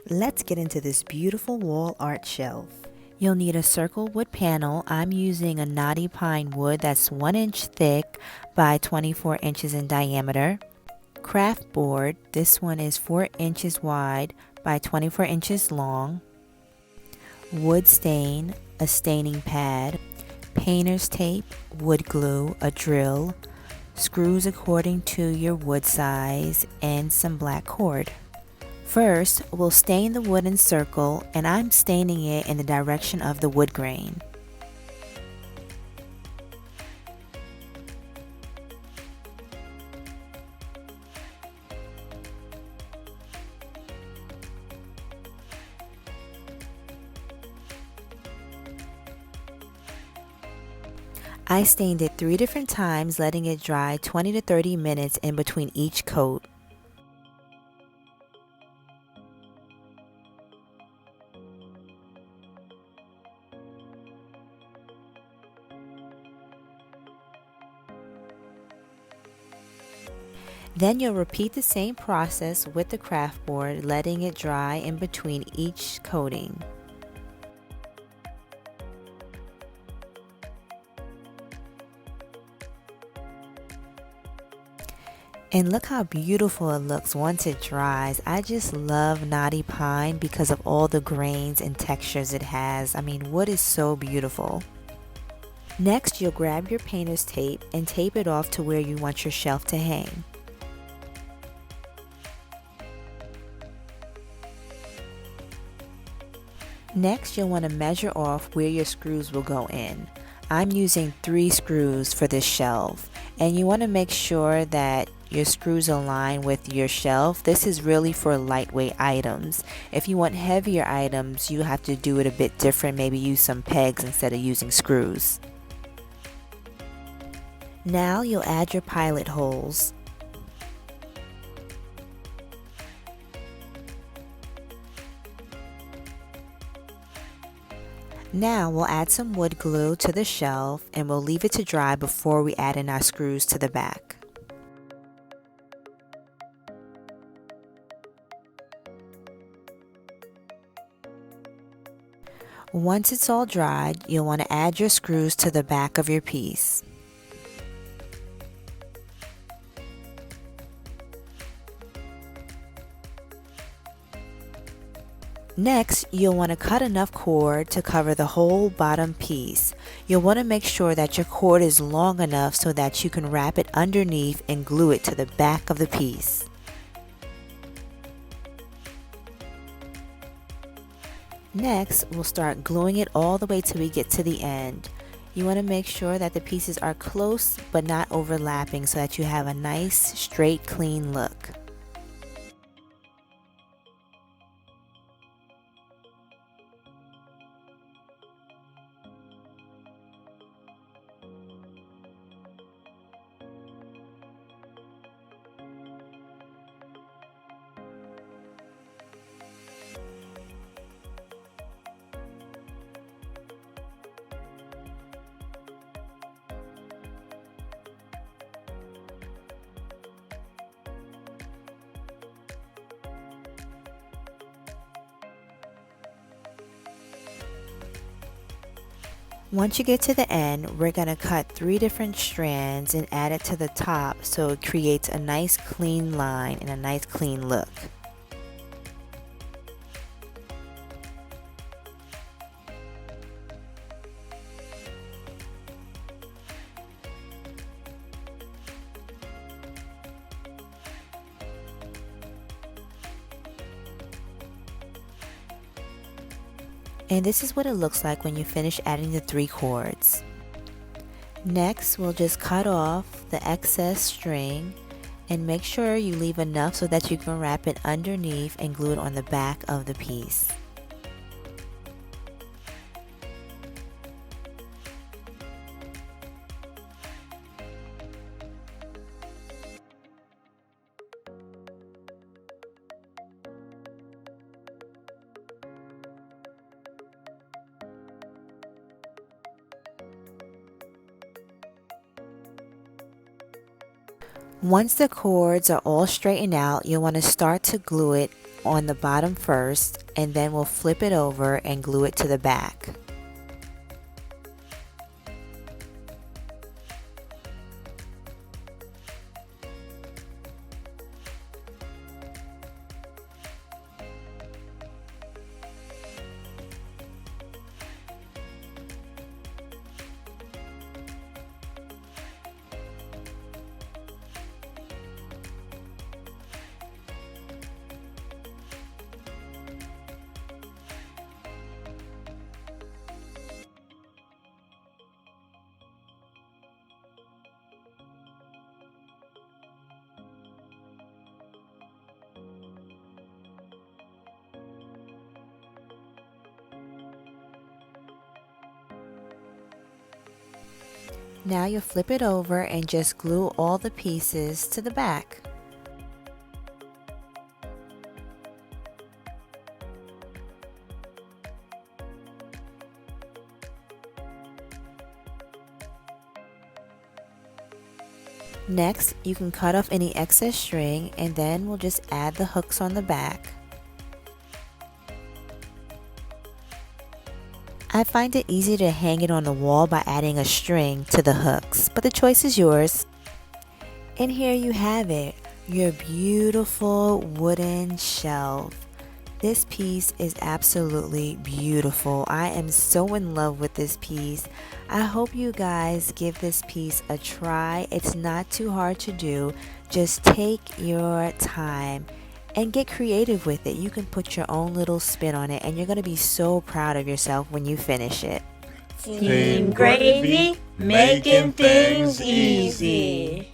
Let's get into this beautiful wall art shelf. You'll need a circle wood panel. I'm using a knotty pine wood that's 1 inch thick by 24 inches in diameter. Craft board, this one is 4 inches wide by 24 inches long. Wood stain, a staining pad, painter's tape, wood glue, a drill, screws according to your wood size, and some black cord. First, we'll stain the wooden circle, and I'm staining it in the direction of the wood grain. I stained it 3 different times, letting it dry 20 to 30 minutes in between each coat. Then you'll repeat the same process with the craft board, letting it dry in between each coating. And look how beautiful it looks once it dries. I just love knotty pine because of all the grains and textures it has. I mean, wood is so beautiful. Next, you'll grab your painter's tape and tape it off to where you want your shelf to hang. Next, you'll want to measure off where your screws will go in. I'm using 3 screws for this shelf, and you want to make sure that your screws align with your shelf. This is really for lightweight items. If you want heavier items, you have to do it a bit different, maybe use some pegs instead of using screws. Now you'll add your pilot holes. Now we'll add some wood glue to the shelf and we'll leave it to dry before we add in our screws to the back. Once it's all dried, you'll want to add your screws to the back of your piece. Next, you'll want to cut enough cord to cover the whole bottom piece. You'll want to make sure that your cord is long enough so that you can wrap it underneath and glue it to the back of the piece. Next, we'll start gluing it all the way till we get to the end. You want to make sure that the pieces are close but not overlapping so that you have a nice, straight, clean look. Once you get to the end, we're going to cut 3 different strands and add it to the top so it creates a nice clean line and a nice clean look. And this is what it looks like when you finish adding the 3 cords. Next, we'll just cut off the excess string and make sure you leave enough so that you can wrap it underneath and glue it on the back of the piece. Once the cords are all straightened out, you'll want to start to glue it on the bottom first, and then we'll flip it over and glue it to the back. Now you'll flip it over and just glue all the pieces to the back. Next, you can cut off any excess string, and then we'll just add the hooks on the back. I find it easy to hang it on the wall by adding a string to the hooks, but the choice is yours. And here you have it, your beautiful wooden shelf. This piece is absolutely beautiful. I am so in love with this piece. I hope you guys give this piece a try. It's not too hard to do. Just take your time and get creative with it. You can put your own little spin on it, and you're going to be so proud of yourself when you finish it. Team Gravey, making things easy.